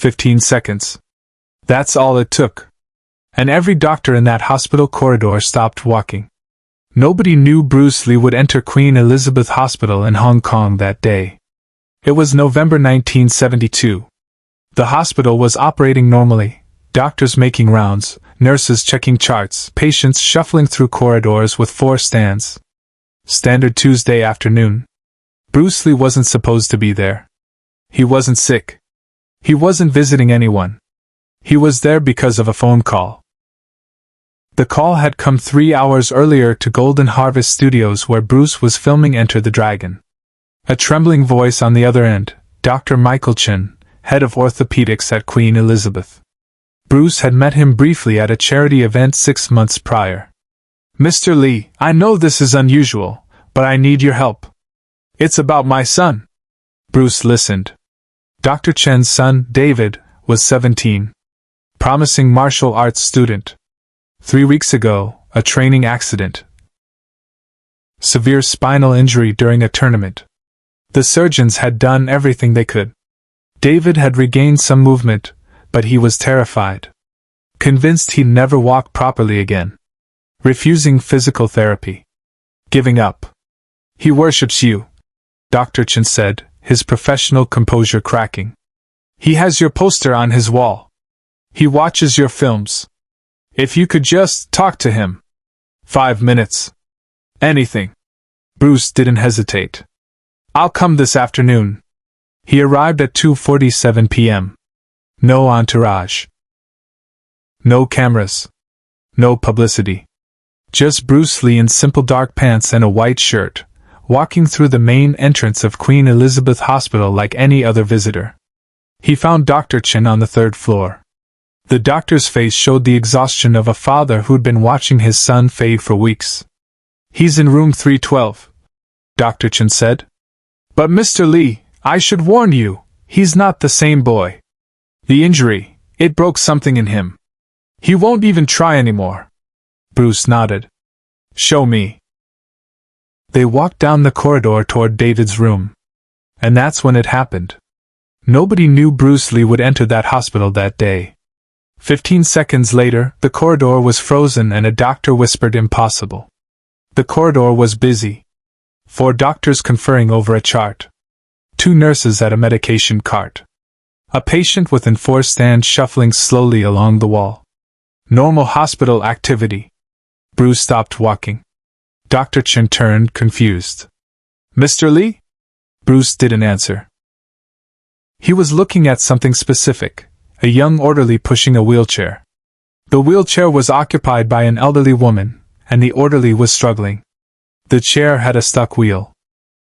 15 seconds. That's all it took. And every doctor in that hospital corridor stopped walking. Nobody knew Bruce Lee would enter Queen Elizabeth Hospital in Hong Kong that day. It was November 1972. The hospital was operating normally, doctors making rounds, nurses checking charts, patients shuffling through corridors with 4 stands. Standard Tuesday afternoon. Bruce Lee wasn't supposed to be there. He wasn't sick. He wasn't visiting anyone. He was there because of a phone call. The call had come 3 hours earlier to Golden Harvest Studios where Bruce was filming Enter the Dragon. A trembling voice on the other end, Dr. Michael Chen, head of orthopedics at Queen Elizabeth. Bruce had met him briefly at a charity event 6 months prior. "Mr. Lee, I know this is unusual, but I need your help. It's about my son." Bruce listened. Dr. Chen's son, David, was 17. Promising martial arts student. 3 weeks ago, a training accident. Severe spinal injury during a tournament. The surgeons had done everything they could. David had regained some movement, but he was terrified. Convinced he'd never walk properly again. Refusing physical therapy. Giving up. "He worships you," Dr. Chen said, his professional composure cracking. "He has your poster on his wall. He watches your films. If you could just talk to him. 5 minutes. Anything." Bruce didn't hesitate. "I'll come this afternoon." He arrived at 2:47 p.m. No entourage. No cameras. No publicity. Just Bruce Lee in simple dark pants and a white shirt, walking through the main entrance of Queen Elizabeth Hospital like any other visitor. He found Dr. Chen on the 3rd floor. The doctor's face showed the exhaustion of a father who'd been watching his son fade for weeks. "He's in room 312, Dr. Chen said. "But Mr. Lee, I should warn you, he's not the same boy. The injury, it broke something in him. He won't even try anymore." Bruce nodded. "Show me." They walked down the corridor toward David's room. And that's when it happened. Nobody knew Bruce Lee would enter that hospital that day. 15 seconds later, the corridor was frozen and a doctor whispered impossible. The corridor was busy. 4 doctors conferring over a chart. 2 nurses at a medication cart. A patient with enforced stand shuffling slowly along the wall. Normal hospital activity. Bruce stopped walking. Dr. Chen turned, confused. "Mr. Lee?" Bruce didn't answer. He was looking at something specific. A young orderly pushing a wheelchair. The wheelchair was occupied by an elderly woman, and the orderly was struggling. The chair had a stuck wheel.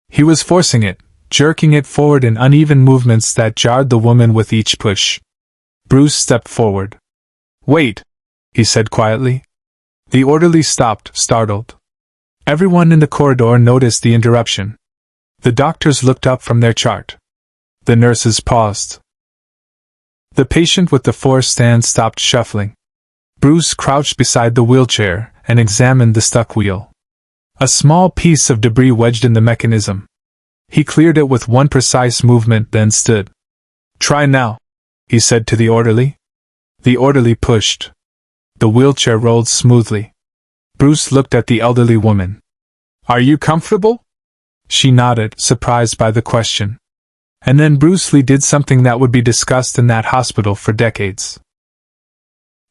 He was forcing it, jerking it forward in uneven movements that jarred the woman with each push. Bruce stepped forward. "Wait," he said quietly. The orderly stopped, startled. Everyone in the corridor noticed the interruption. The doctors looked up from their chart. The nurses paused. The patient with the 4 stand stopped shuffling. Bruce crouched beside the wheelchair and examined the stuck wheel. A small piece of debris wedged in the mechanism. He cleared it with one precise movement, then stood. "Try now," he said to the orderly. The orderly pushed. The wheelchair rolled smoothly. Bruce looked at the elderly woman. "Are you comfortable?" She nodded, surprised by the question. And then Bruce Lee did something that would be discussed in that hospital for decades.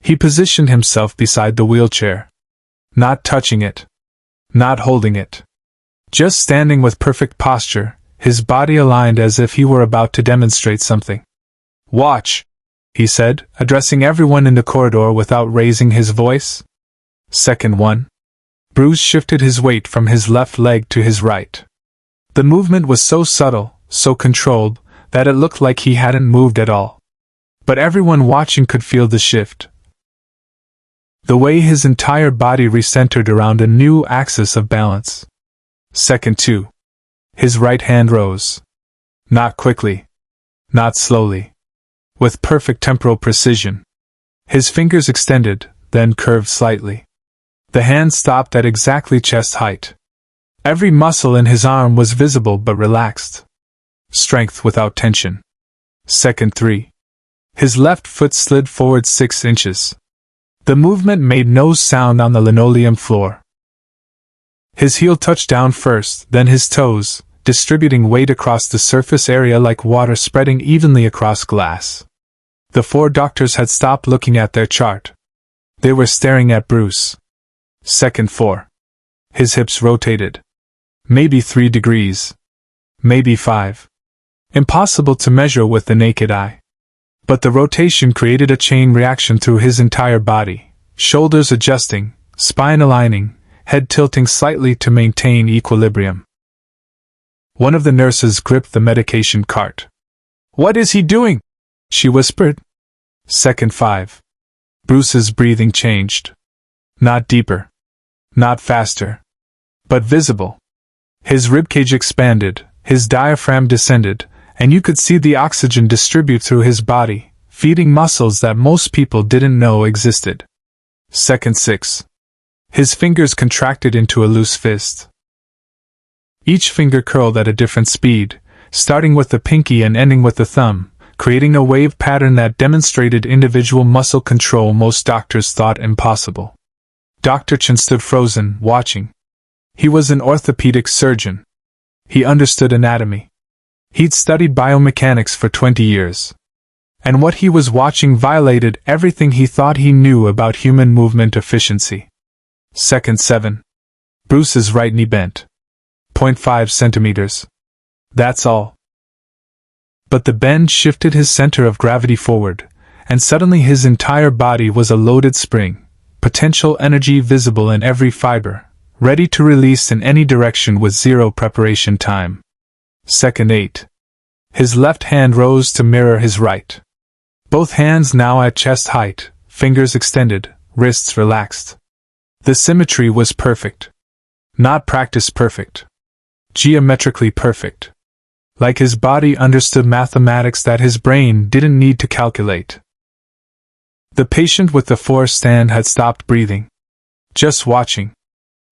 He positioned himself beside the wheelchair. Not touching it. Not holding it. Just standing with perfect posture, his body aligned as if he were about to demonstrate something. "Watch," he said, addressing everyone in the corridor without raising his voice. Second 1. Bruce shifted his weight from his left leg to his right. The movement was so subtle, so controlled, that it looked like he hadn't moved at all. But everyone watching could feel the shift. The way his entire body recentered around a new axis of balance. Second 2. His right hand rose. Not quickly. Not slowly. With perfect temporal precision. His fingers extended, then curved slightly. The hand stopped at exactly chest height. Every muscle in his arm was visible but relaxed. Strength without tension. Second 3. His left foot slid forward 6 inches. The movement made no sound on the linoleum floor. His heel touched down first, then his toes, distributing weight across the surface area like water spreading evenly across glass. The 4 doctors had stopped looking at their chart. They were staring at Bruce. Second 4. His hips rotated. Maybe 3 degrees. Maybe 5. Impossible to measure with the naked eye. But the rotation created a chain reaction through his entire body, shoulders adjusting, spine aligning, head tilting slightly to maintain equilibrium. One of the nurses gripped the medication cart. "What is he doing?" she whispered. Second 5. Bruce's breathing changed. Not deeper. Not faster. But visible. His ribcage expanded, his diaphragm descended, and you could see the oxygen distribute through his body, feeding muscles that most people didn't know existed. Second 6. His fingers contracted into a loose fist. Each finger curled at a different speed, starting with the pinky and ending with the thumb, creating a wave pattern that demonstrated individual muscle control most doctors thought impossible. Dr. Chen stood frozen, watching. He was an orthopedic surgeon. He understood anatomy. He'd studied biomechanics for 20 years. And what he was watching violated everything he thought he knew about human movement efficiency. Second 7. Bruce's right knee bent. 0.5 centimeters. That's all. But the bend shifted his center of gravity forward, and suddenly his entire body was a loaded spring, potential energy visible in every fiber, ready to release in any direction with 0 preparation time. Second 8. His left hand rose to mirror his right. Both hands now at chest height, fingers extended, wrists relaxed. The symmetry was perfect. Not practice perfect. Geometrically perfect. Like his body understood mathematics that his brain didn't need to calculate. The patient with the forced stand had stopped breathing. Just watching.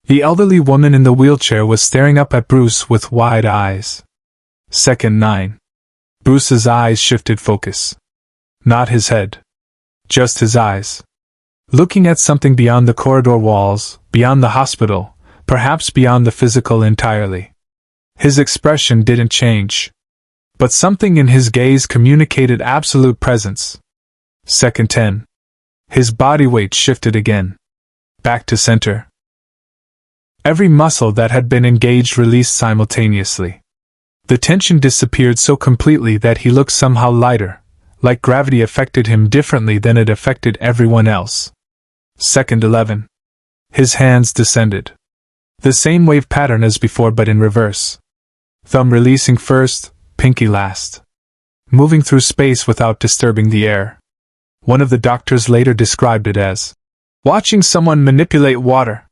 The elderly woman in the wheelchair was staring up at Bruce with wide eyes. Second 9. Bruce's eyes shifted focus. Not his head. Just his eyes. Looking at something beyond the corridor walls, beyond the hospital, perhaps beyond the physical entirely. His expression didn't change. But something in his gaze communicated absolute presence. Second 10. His body weight shifted again. Back to center. Every muscle that had been engaged released simultaneously. The tension disappeared so completely that he looked somehow lighter, like gravity affected him differently than it affected everyone else. Second 11. His hands descended. The same wave pattern as before but in reverse. Thumb releasing first, pinky last. Moving through space without disturbing the air. One of the doctors later described it as watching someone manipulate water.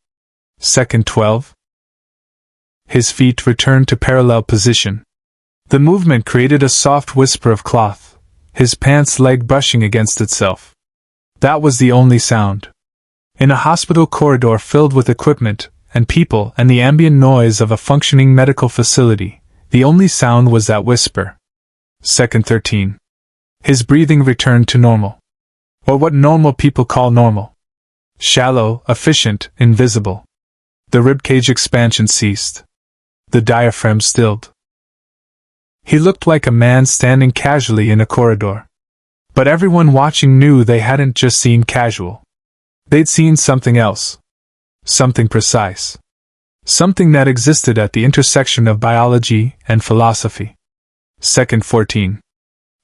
Second 12. His feet returned to parallel position. The movement created a soft whisper of cloth, his pants leg brushing against itself. That was the only sound. In a hospital corridor filled with equipment and people and the ambient noise of a functioning medical facility, the only sound was that whisper. Second 13. His breathing returned to normal. Or what normal people call normal. Shallow, efficient, invisible. The ribcage expansion ceased. The diaphragm stilled. He looked like a man standing casually in a corridor. But everyone watching knew they hadn't just seen casual. They'd seen something else. Something precise. Something that existed at the intersection of biology and philosophy. Second 14.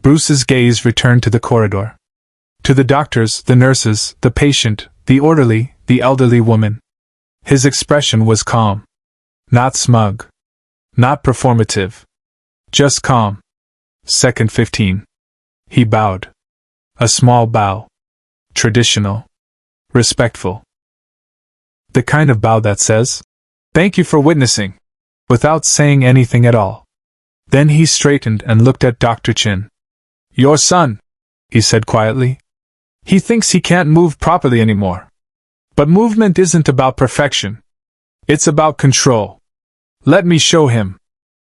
Bruce's gaze returned to the corridor. To the doctors, the nurses, the patient, the orderly, the elderly woman. His expression was calm. Not smug. Not performative. Just calm. Second 15. He bowed. A small bow. Traditional. Respectful. The kind of bow that says, "Thank you for witnessing," without saying anything at all. Then he straightened and looked at Dr. Chen. "Your son," he said quietly. "He thinks he can't move properly anymore. But movement isn't about perfection. It's about control. Let me show him."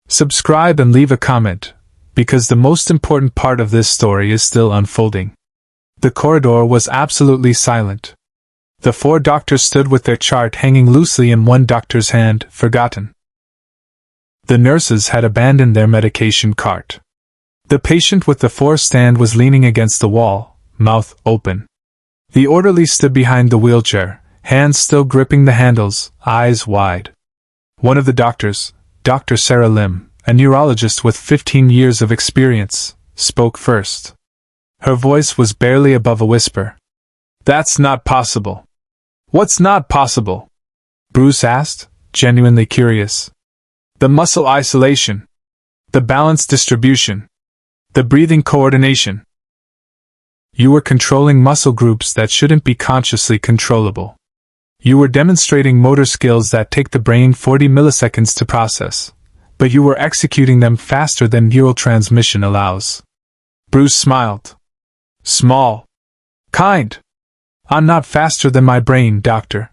Subscribe and leave a comment. because the most important part of this story is still unfolding. The corridor was absolutely silent. The 4 doctors stood with their chart hanging loosely in one doctor's hand, forgotten. The nurses had abandoned their medication cart. The patient with the 4 stand was leaning against the wall, mouth open. The orderly stood behind the wheelchair, hands still gripping the handles, eyes wide. One of the doctors, Dr. Sarah Lim, a neurologist with 15 years of experience, spoke first. Her voice was barely above a whisper. "That's not possible." "What's not possible?" Bruce asked, genuinely curious. "The muscle isolation. The balance distribution. The breathing coordination. You were controlling muscle groups that shouldn't be consciously controllable. You were demonstrating motor skills that take the brain 40 milliseconds to process, but you were executing them faster than neural transmission allows." Bruce smiled. "Small. Kind. I'm not faster than my brain, doctor.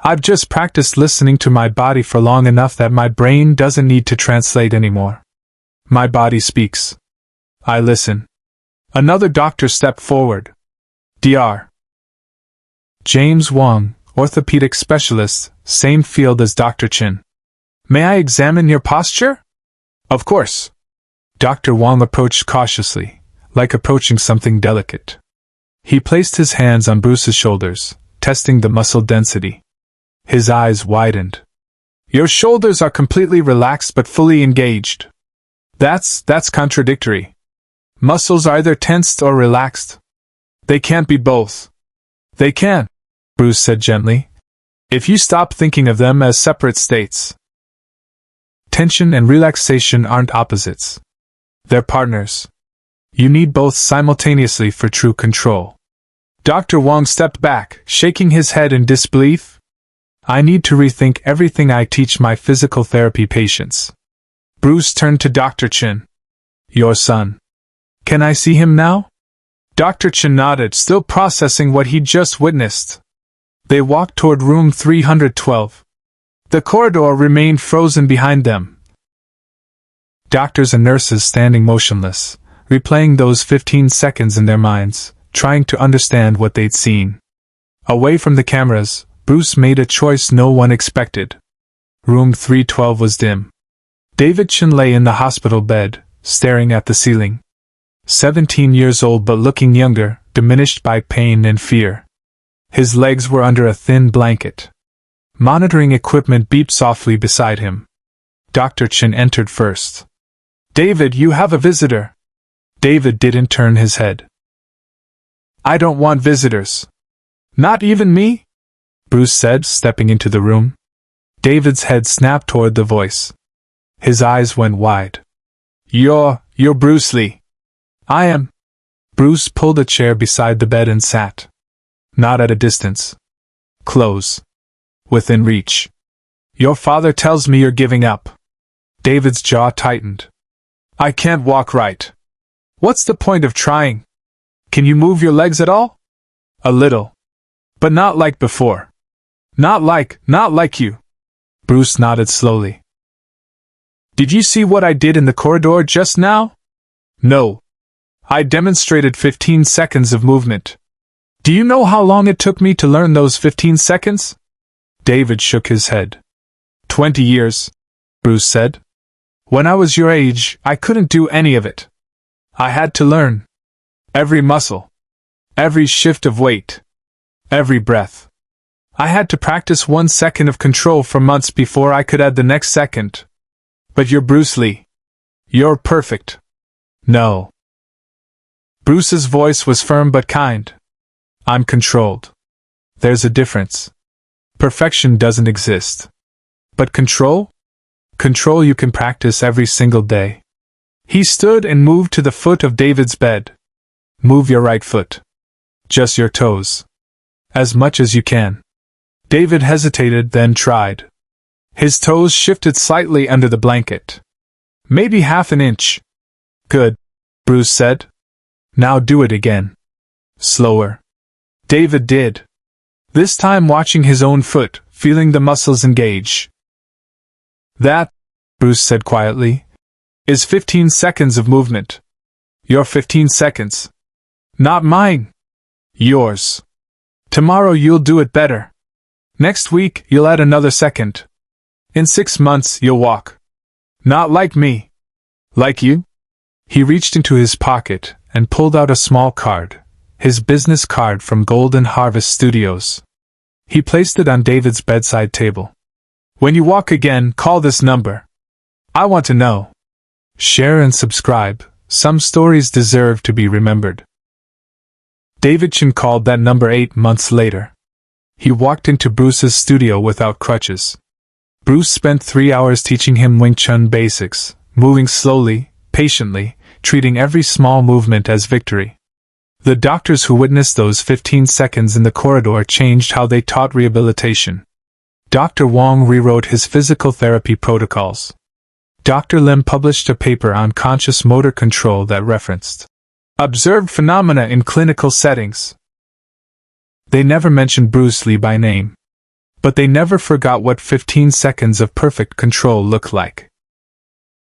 I've just practiced listening to my body for long enough that my brain doesn't need to translate anymore. My body speaks. I listen." Another doctor stepped forward. Dr. James Wang, orthopedic specialist, same field as Dr. Chen. "May I examine your posture?" "Of course." Dr. Wang approached cautiously, like approaching something delicate. He placed his hands on Bruce's shoulders, testing the muscle density. His eyes widened. "Your shoulders are completely relaxed but fully engaged. That's contradictory. Muscles are either tensed or relaxed. They can't be both." "They can," Bruce said gently, "if you stop thinking of them as separate states. Tension and relaxation aren't opposites. They're partners. You need both simultaneously for true control." Dr. Wang stepped back, shaking his head in disbelief. "I need to rethink everything I teach my physical therapy patients." Bruce turned to Dr. Chen. "Your son. Can I see him now?" Dr. Chen nodded, still processing what he'd just witnessed. They walked toward room 312. The corridor remained frozen behind them. Doctors and nurses standing motionless, replaying those 15 seconds in their minds, trying to understand what they'd seen. Away from the cameras, Bruce made a choice no one expected. Room 312 was dim. David Chen lay in the hospital bed, staring at the ceiling. 17 years old but looking younger, diminished by pain and fear. His legs were under a thin blanket. Monitoring equipment beeped softly beside him. Dr. Chen entered first. "David, you have a visitor." David didn't turn his head. "I don't want visitors." "Not even me?" Bruce said, stepping into the room. David's head snapped toward the voice. His eyes went wide. You're Bruce Lee." "I am." Bruce pulled a chair beside the bed and sat. "Not at a distance. Close. Within reach." "Your father tells me you're giving up." David's jaw tightened. "I can't walk right." "What's the point of trying? Can you move your legs at all?" "A little. But not like before." Not like you." Bruce nodded slowly. "Did you see what I did in the corridor just now?" "No. I demonstrated 15 seconds of movement." "Do you know how long it took me to learn those 15 seconds? David shook his head. 20 years, Bruce said. "When I was your age, I couldn't do any of it. I had to learn. Every muscle. Every shift of weight. Every breath. I had to practice 1 second of control for months before I could add the next second. But you're Bruce Lee. You're perfect." "No." Bruce's voice was firm but kind. "I'm controlled. There's a difference. Perfection doesn't exist. But control? Control you can practice every single day." He stood and moved to the foot of David's bed. "Move your right foot. Just your toes. As much as you can." David hesitated, then tried. His toes shifted slightly under the blanket. "Maybe half an inch." "Good," Bruce said. "Now do it again. Slower." David did. This time watching his own foot, feeling the muscles engage. "That," Bruce said quietly, is 15 seconds of movement. Your 15 seconds. Not mine. Yours. Tomorrow you'll do it better. Next week you'll add another second. In 6 months you'll walk. Not like me. Like you? He reached into his pocket and pulled out a small card, his business card from Golden Harvest Studios. He placed it on David's bedside table. When you walk again, call this number. I want to know. Share and subscribe. Some stories deserve to be remembered. David Chen called that number 8 months later. He walked into Bruce's studio without crutches. Bruce spent 3 hours teaching him Wing Chun basics, moving slowly, patiently, treating every small movement as victory. The doctors who witnessed those 15 seconds in the corridor changed how they taught rehabilitation. Dr. Wong rewrote his physical therapy protocols. Dr. Lim published a paper on conscious motor control that referenced observed phenomena in clinical settings. They never mentioned Bruce Lee by name. But they never forgot what 15 seconds of perfect control looked like.